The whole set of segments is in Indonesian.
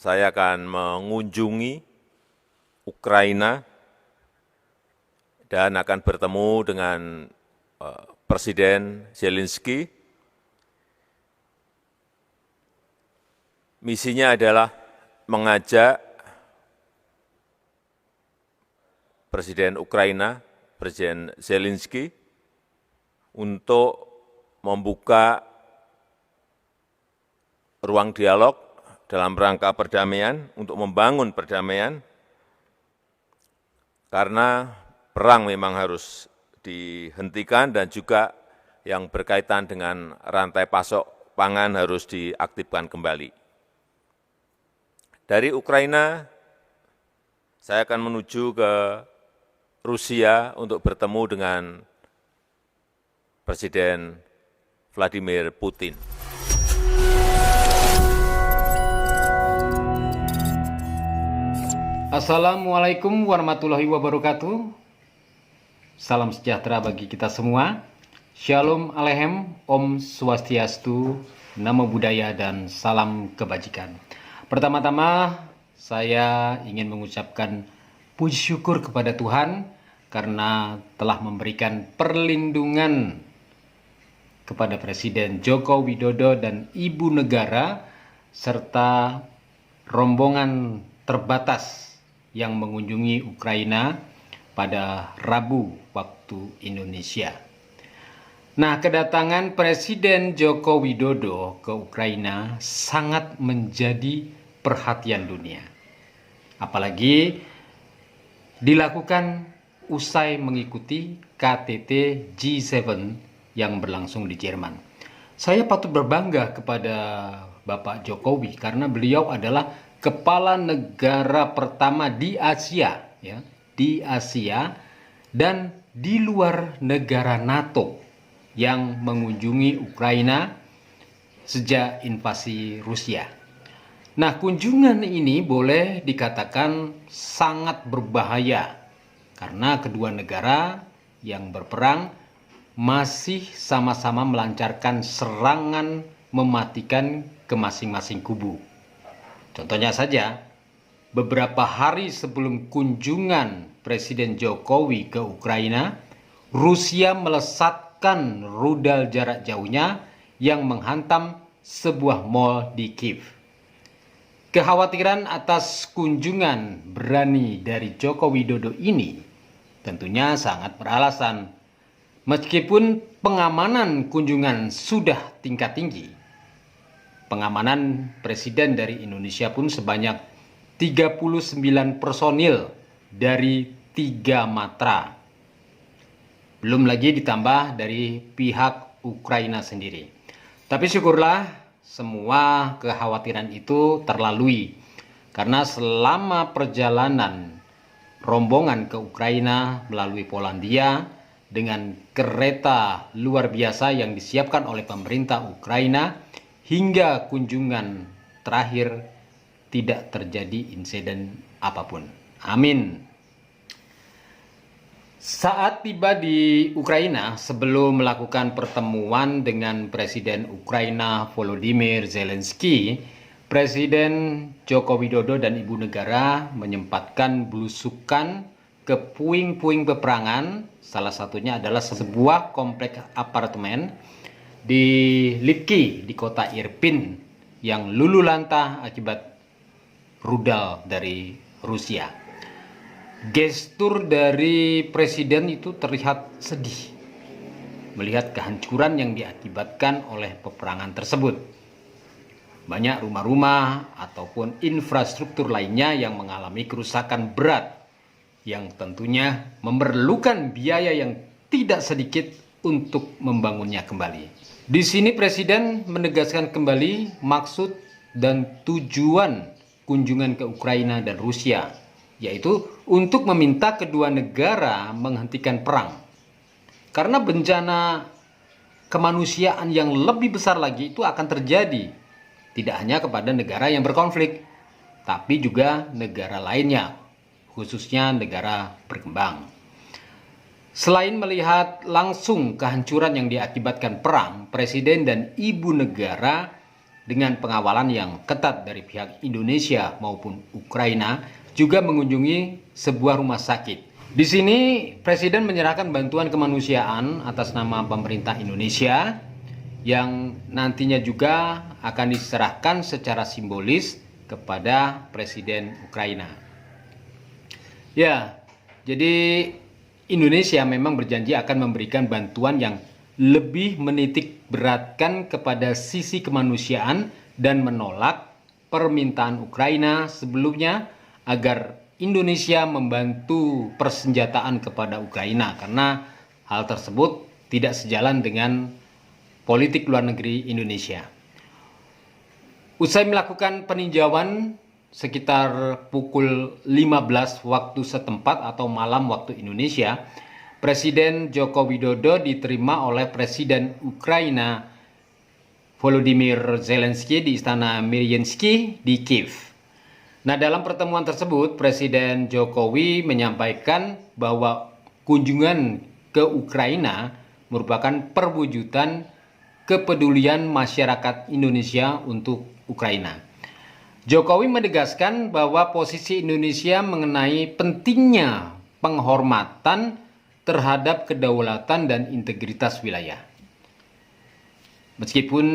saya akan mengunjungi Ukraina dan akan bertemu dengan Presiden Zelensky. Misinya adalah mengajak Presiden Ukraina, Presiden Zelensky, untuk membuka ruang dialog dalam rangka perdamaian, untuk membangun perdamaian, karena perang memang harus dihentikan dan juga yang berkaitan dengan rantai pasok pangan harus diaktifkan kembali. Dari Ukraina, saya akan menuju ke Rusia untuk bertemu dengan Presiden Vladimir Putin. Assalamualaikum warahmatullahi wabarakatuh. Salam sejahtera bagi kita semua. Shalom Aleichem, Om Swastiastu, Namo Buddhaya, dan salam kebajikan. Pertama-tama, saya ingin mengucapkan puji syukur kepada Tuhan karena telah memberikan perlindungan kepada Presiden Joko Widodo dan Ibu Negara serta rombongan terbatas yang mengunjungi Ukraina pada Rabu waktu Indonesia. Nah, kedatangan Presiden Joko Widodo ke Ukraina sangat menjadi perhatian dunia. Apalagi dilakukan usai mengikuti KTT G7 yang berlangsung di Jerman. Saya patut berbangga kepada Bapak Jokowi karena beliau adalah kepala negara pertama di Asia, ya, di Asia dan di luar negara NATO yang mengunjungi Ukraina sejak invasi Rusia. Nah, kunjungan ini boleh dikatakan sangat berbahaya karena kedua negara yang berperang masih sama-sama melancarkan serangan mematikan ke masing-masing kubu. Contohnya saja, beberapa hari sebelum kunjungan Presiden Jokowi ke Ukraina, Rusia melesatkan rudal jarak jauhnya yang menghantam sebuah mal di Kiev. Kekhawatiran atas kunjungan berani dari Joko Widodo ini tentunya sangat beralasan. Meskipun pengamanan kunjungan sudah tingkat tinggi, pengamanan Presiden dari Indonesia pun sebanyak 39 personil dari 3 matra. Belum lagi ditambah dari pihak Ukraina sendiri. Tapi syukurlah semua kekhawatiran itu terlalui karena selama perjalanan rombongan ke Ukraina melalui Polandia dengan kereta luar biasa yang disiapkan oleh pemerintah Ukraina hingga kunjungan terakhir tidak terjadi insiden apapun. Amin. Saat tiba di Ukraina, sebelum melakukan pertemuan dengan Presiden Ukraina Volodymyr Zelensky, Presiden Joko Widodo dan Ibu Negara menyempatkan belusukan ke puing-puing peperangan. Salah satunya adalah sebuah kompleks apartemen di Lipki di kota Irpin yang luluh lantah akibat rudal dari Rusia. Gestur dari presiden itu terlihat sedih melihat kehancuran yang diakibatkan oleh peperangan tersebut. Banyak rumah-rumah ataupun infrastruktur lainnya yang mengalami kerusakan berat yang tentunya memerlukan biaya yang tidak sedikit untuk membangunnya kembali. Di sini presiden menegaskan kembali maksud dan tujuan kunjungan ke Ukraina dan Rusia, yaitu untuk meminta kedua negara menghentikan perang. Karena bencana kemanusiaan yang lebih besar lagi itu akan terjadi, tidak hanya kepada negara yang berkonflik, tapi juga negara lainnya, khususnya negara berkembang. Selain melihat langsung kehancuran yang diakibatkan perang, Presiden dan Ibu Negara dengan pengawalan yang ketat dari pihak Indonesia maupun Ukraina, juga mengunjungi sebuah rumah sakit. Di sini Presiden menyerahkan bantuan kemanusiaan atas nama pemerintah Indonesia yang nantinya juga akan diserahkan secara simbolis kepada Presiden Ukraina. Ya, jadi Indonesia memang berjanji akan memberikan bantuan yang lebih menitik beratkan kepada sisi kemanusiaan dan menolak permintaan Ukraina sebelumnya agar Indonesia membantu persenjataan kepada Ukraina, karena hal tersebut tidak sejalan dengan politik luar negeri Indonesia. Usai melakukan peninjauan sekitar pukul 15 waktu setempat atau malam waktu Indonesia, Presiden Joko Widodo diterima oleh Presiden Ukraina Volodymyr Zelensky di Istana Meriinsky di Kiev. Nah, dalam pertemuan tersebut, Presiden Jokowi menyampaikan bahwa kunjungan ke Ukraina merupakan perwujudan kepedulian masyarakat Indonesia untuk Ukraina. Jokowi menegaskan bahwa posisi Indonesia mengenai pentingnya penghormatan terhadap kedaulatan dan integritas wilayah. Meskipun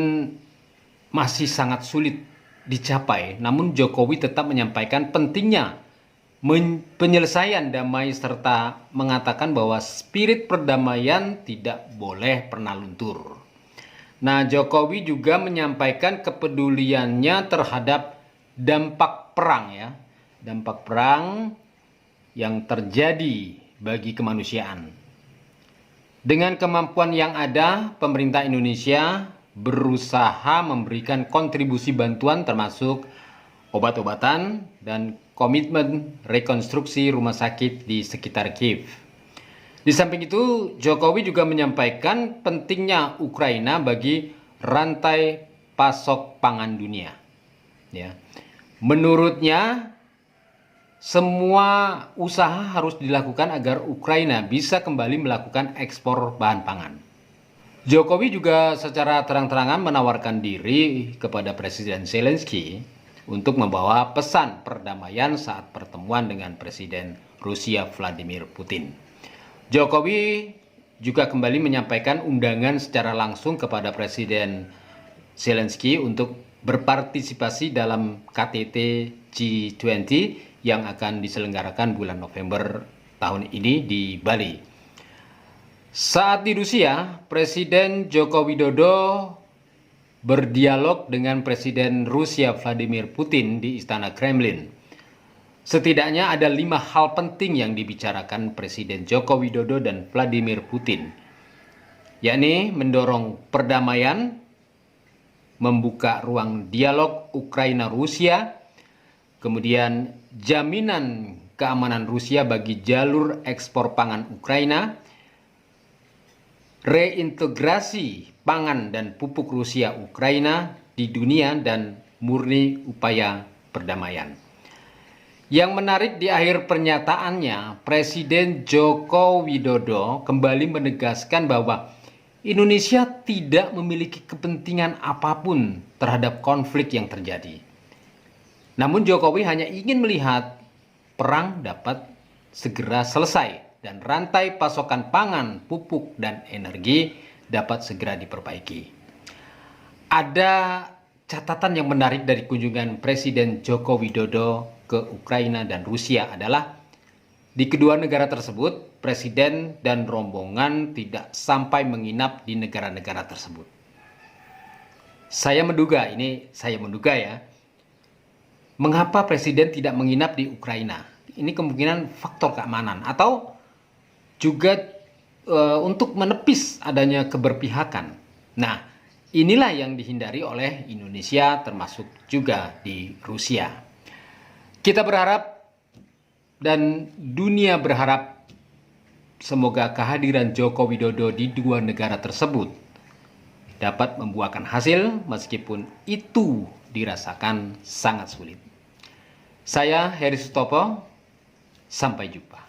masih sangat sulit dicapai, namun Jokowi tetap menyampaikan pentingnya penyelesaian damai serta mengatakan bahwa spirit perdamaian tidak boleh pernah luntur. Nah, Jokowi juga menyampaikan kepeduliannya terhadap dampak perang yang terjadi bagi kemanusiaan. Dengan kemampuan yang ada, pemerintah Indonesia berusaha memberikan kontribusi bantuan termasuk obat-obatan dan komitmen rekonstruksi rumah sakit di sekitar Kiev. Di samping itu, Jokowi juga menyampaikan pentingnya Ukraina bagi rantai pasok pangan dunia. Ya. Menurutnya, semua usaha harus dilakukan agar Ukraina bisa kembali melakukan ekspor bahan pangan. Jokowi juga secara terang-terangan menawarkan diri kepada Presiden Zelensky untuk membawa pesan perdamaian saat pertemuan dengan Presiden Rusia Vladimir Putin. Jokowi juga kembali menyampaikan undangan secara langsung kepada Presiden Zelensky untuk berpartisipasi dalam KTT G20 yang akan diselenggarakan bulan November tahun ini di Bali. Saat di Rusia, Presiden Joko Widodo berdialog dengan Presiden Rusia Vladimir Putin di Istana Kremlin. Setidaknya ada 5 hal penting yang dibicarakan Presiden Joko Widodo dan Vladimir Putin, yakni mendorong perdamaian, membuka ruang dialog Ukraina-Rusia, kemudian jaminan keamanan Rusia bagi jalur ekspor pangan Ukraina, reintegrasi pangan dan pupuk Rusia Ukraina di dunia, dan murni upaya perdamaian. Yang menarik di akhir pernyataannya, Presiden Joko Widodo kembali menegaskan bahwa Indonesia tidak memiliki kepentingan apapun terhadap konflik yang terjadi. Namun Jokowi hanya ingin melihat perang dapat segera selesai dan rantai pasokan pangan, pupuk, dan energi dapat segera diperbaiki. Ada catatan yang menarik dari kunjungan Presiden Joko Widodo ke Ukraina dan Rusia adalah di kedua negara tersebut, Presiden dan rombongan tidak sampai menginap di negara-negara tersebut. Saya menduga ya, mengapa Presiden tidak menginap di Ukraina? Ini kemungkinan faktor keamanan atau juga untuk menepis adanya keberpihakan. Nah, inilah yang dihindari oleh Indonesia termasuk juga di Rusia. Kita berharap dan dunia berharap semoga kehadiran Joko Widodo di dua negara tersebut dapat membuahkan hasil meskipun itu dirasakan sangat sulit. Saya Heri Sutopo, sampai jumpa.